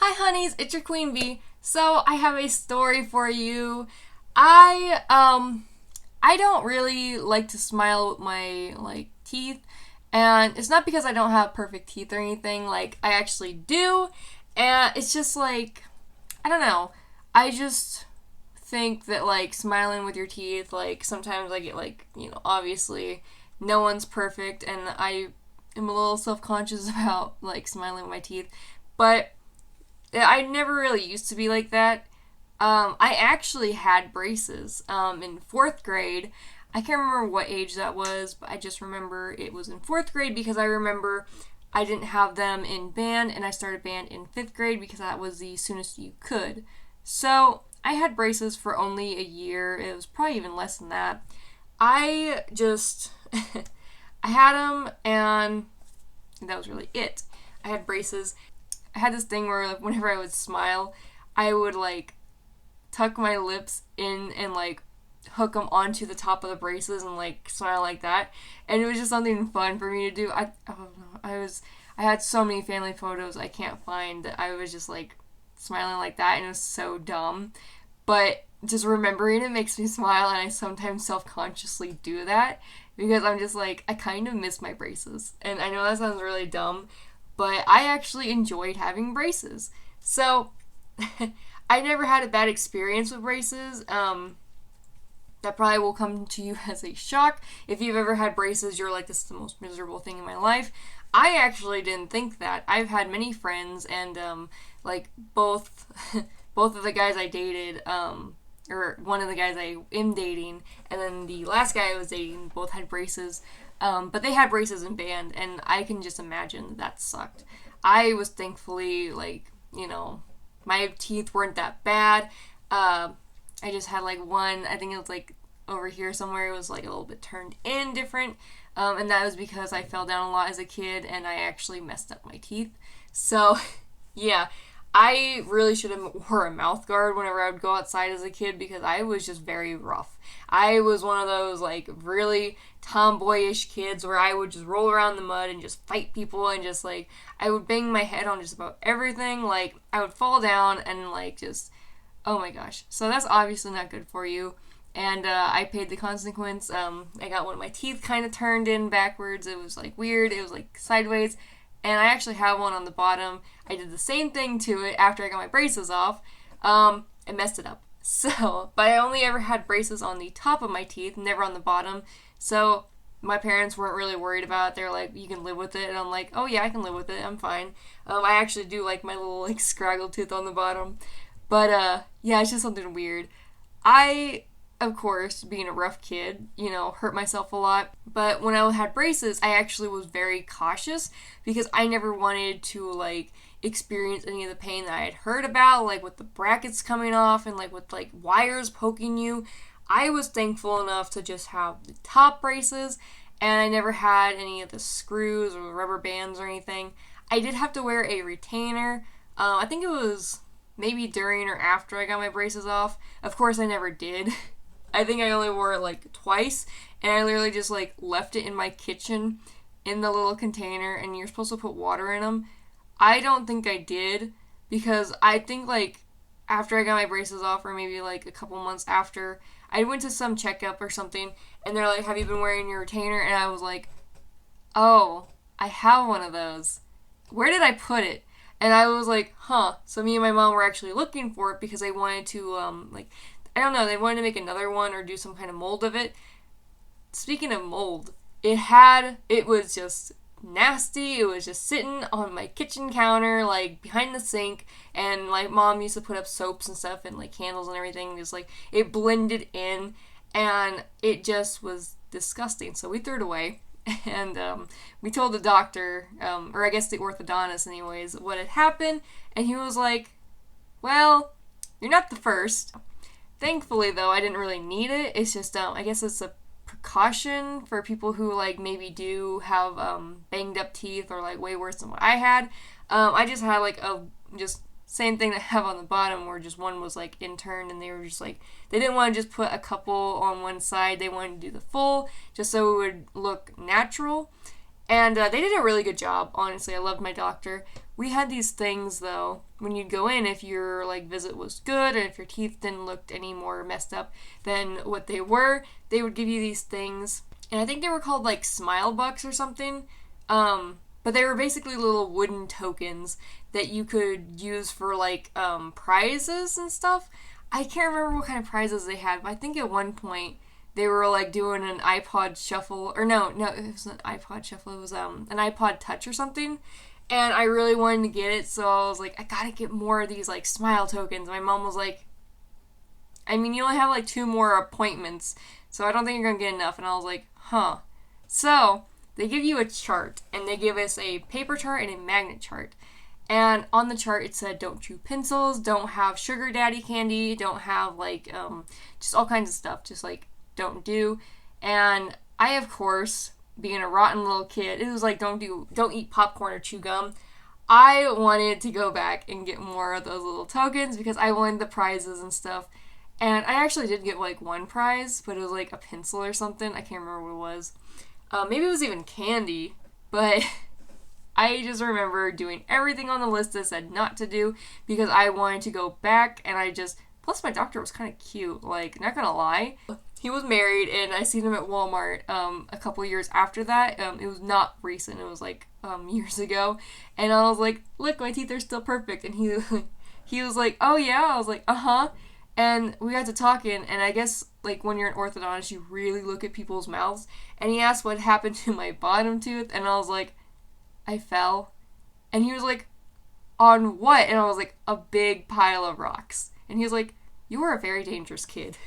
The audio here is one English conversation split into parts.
Hi honeys, it's your Queen Bee. So I have a story for you. I don't really like to smile with my teeth, and it's not because I don't have perfect teeth or anything. Like I actually do, and it's just I don't know. I just think that smiling with your teeth, sometimes I get obviously no one's perfect, and I am a little self-conscious about smiling with my teeth, but I never really used to be like that. I actually had braces in fourth grade. I can't remember what age that was, but I just remember it was in fourth grade because I remember I didn't have them in band, and I started band in fifth grade because that was the soonest you could. So I had braces for only a year. It was probably even less than that. I just I had them, and that was really it. I had braces. I had this thing where whenever I would smile, I would tuck my lips in and hook them onto the top of the braces and smile like that. And it was just something fun for me to do. I don't know. I had so many family photos I can't find that I was just smiling like that, and it was so dumb. But just remembering it makes me smile, and I sometimes self-consciously do that because I'm just I kind of miss my braces. And I know that sounds really dumb, but I actually enjoyed having braces. So I never had a bad experience with braces. That probably will come to you as a shock. If you've ever had braces, you're this is the most miserable thing in my life. I actually didn't think that. I've had many friends, and both both of the guys I dated, or one of the guys I am dating, and then the last guy I was dating, both had braces. But they had braces in band, and I can just imagine that sucked. I was thankfully, my teeth weren't that bad. I just had one, I think it was over here somewhere, it was a little bit turned in different. And that was because I fell down a lot as a kid, and I actually messed up my teeth. So, yeah. I really should have wore a mouth guard whenever I would go outside as a kid because I was just very rough. I was one of those really tomboyish kids where I would just roll around the mud and just fight people, and just I would bang my head on just about everything. I would fall down and just, oh my gosh. So that's obviously not good for you. And I paid the consequence. I got one of my teeth kind of turned in backwards. It was weird. It was sideways. And I actually have one on the bottom. I did the same thing to it after I got my braces off. And messed it up. So, but I only ever had braces on the top of my teeth, never on the bottom. So my parents weren't really worried about it. They're you can live with it. And I'm oh yeah, I can live with it. I'm fine. I actually do my little scraggle tooth on the bottom. But yeah, it's just something weird. I, of course, being a rough kid, hurt myself a lot. But when I had braces, I actually was very cautious because I never wanted to, experience any of the pain that I had heard about, with the brackets coming off and, with, wires poking you. I was thankful enough to just have the top braces, and I never had any of the screws or rubber bands or anything. I did have to wear a retainer. I think it was maybe during or after I got my braces off. Of course, I never did. I think I only wore it twice, and I literally just left it in my kitchen in the little container, and you're supposed to put water in them. I don't think I did, because I think after I got my braces off, or maybe a couple months after, I went to some checkup or something, and they're have you been wearing your retainer? And I was oh, I have one of those. Where did I put it? And I was huh. So me and my mom were actually looking for it because they wanted to I don't know, they wanted to make another one or do some kind of mold of it. Speaking of mold, it was just nasty. It was just sitting on my kitchen counter, behind the sink, and mom used to put up soaps and stuff and candles and everything. Just it blended in, and it just was disgusting. So we threw it away, and we told the doctor, or I guess the orthodontist anyways, what had happened, and he was well, you're not the first. Thankfully, though, I didn't really need it. It's just, I guess it's a precaution for people who, maybe do have, banged up teeth or, way worse than what I had. I just had, just same thing that I have on the bottom, where just one was, interned, and they were just, they didn't want to just put a couple on one side. They wanted to do the full, just so it would look natural. And they did a really good job, honestly. I loved my doctor. we had these things, though, when you'd go in, if your, like, visit was good, and if your teeth didn't look any more messed up than what they were, they would give you these things. And I think they were called, like, Smile Bucks or something. But they were basically little wooden tokens that you could use for, like, prizes and stuff. I can't remember what kind of prizes they had, but I think at one point they were, like, doing an iPod shuffle. Or no, it wasn't an iPod shuffle. It was an iPod Touch or something. And I really wanted to get it, so I was like, I gotta get more of these, like, smile tokens. My mom was like, I mean, you only have, like, 2 more appointments, so I don't think you're gonna get enough. And I was like, huh. So they give you a chart, and they give us a paper chart and a magnet chart. And on the chart, it said, don't chew pencils, don't have sugar daddy candy, don't have, like, just all kinds of stuff, just, like, don't do. And I, of course, being a rotten little kid, it was like, don't eat popcorn or chew gum. I wanted to go back and get more of those little tokens because I wanted the prizes and stuff. And I actually did get, like, one prize, but it was, like, a pencil or something. I can't remember what it was. Maybe it was even candy, but I just remember doing everything on the list that said not to do because I wanted to go back, and plus my doctor was kind of cute, like, not gonna lie. He was married, and I seen him at Walmart a couple years after that. It was not recent, it was, like, years ago, and I was like, look, my teeth are still perfect, and he was like, oh yeah? I was like, uh-huh. And we got to talking, and I guess, like, when you're an orthodontist, you really look at people's mouths. And he asked what happened to my bottom tooth, and I was like, I fell. And he was like, on what? And I was like, a big pile of rocks. And he was like, you were a very dangerous kid.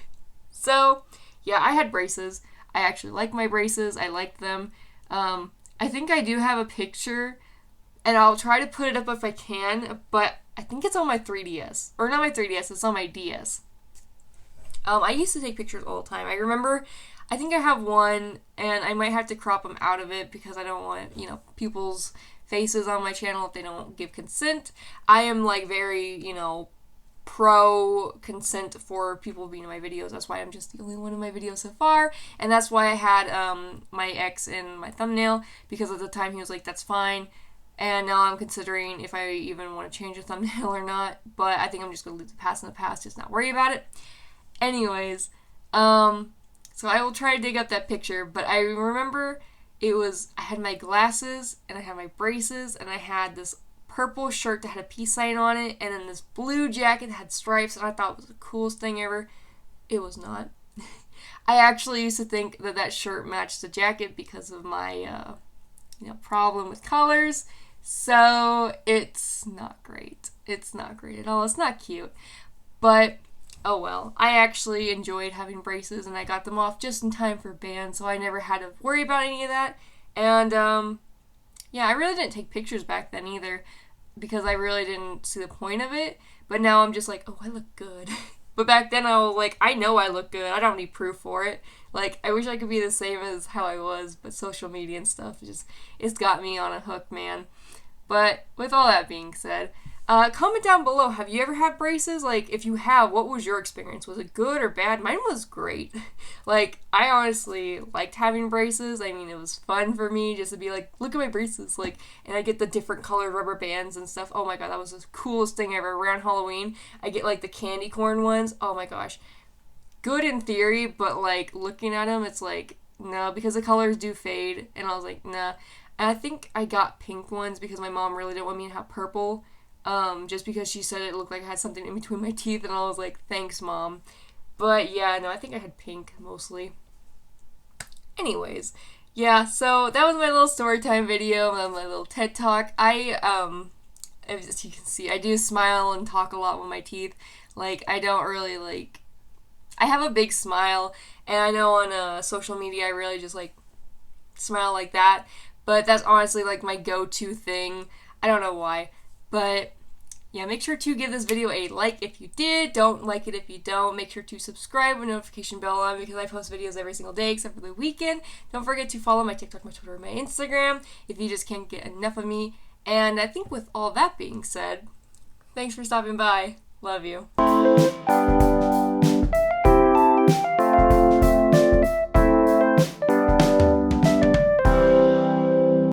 So, yeah, I had braces. I actually like my braces. I liked them. I think I do have a picture, and I'll try to put it up if I can, but I think it's on my 3DS. Or not my 3DS, it's on my DS. I used to take pictures all the time. I remember, I think I have one, and I might have to crop them out of it because I don't want, people's faces on my channel if they don't give consent. I am, like, very, pro-consent for people being in my videos. That's why I'm just the only one in my videos so far. And that's why I had my ex in my thumbnail, because at the time he was like, that's fine. And now I'm considering if I even want to change the thumbnail or not. But I think I'm just going to leave the past in the past, just not worry about it. Anyways, so I will try to dig up that picture. But I remember I had my glasses, and I had my braces, and I had this purple shirt that had a peace sign on it, and then this blue jacket that had stripes, and I thought it was the coolest thing ever. It was not. I actually used to think that shirt matched the jacket because of my, problem with colors. So it's not great. It's not great at all. It's not cute. But, oh well. I actually enjoyed having braces, and I got them off just in time for band, so I never had to worry about any of that. And, yeah, I really didn't take pictures back then either, because I really didn't see the point of it. But now I'm just like, oh, I look good. But back then I was like, I know I look good. I don't need proof for it. Like, I wish I could be the same as how I was, but social media and stuff, it's got me on a hook, man. But with all that being said, comment down below, have you ever had braces? Like, if you have, what was your experience? Was it good or bad? Mine was great. Like, I honestly liked having braces. I mean, it was fun for me just to be like, look at my braces. Like, and I get the different colored rubber bands and stuff. Oh my god, that was the coolest thing ever. Around Halloween, I get, like, the candy corn ones. Oh my gosh. Good in theory, but, like, looking at them, it's like, no, because the colors do fade. And I was like, nah. And I think I got pink ones because my mom really didn't want me to have purple. Just because she said it looked like I had something in between my teeth, and I was like, thanks, Mom. But yeah, no, I think I had pink, mostly. Anyways, yeah, so that was my little story time video, my little TED Talk. As you can see, I do smile and talk a lot with my teeth. Like, I don't really, like, I have a big smile, and I know on social media I really just, like, smile like that, but that's honestly, like, my go-to thing. I don't know why, but yeah, make sure to give this video a like if you did. Don't like it if you don't. Make sure to subscribe with notification bell on because I post videos every single day except for the weekend. Don't forget to follow my TikTok, my Twitter, and my Instagram if you just can't get enough of me. And I think with all that being said, thanks for stopping by. Love you.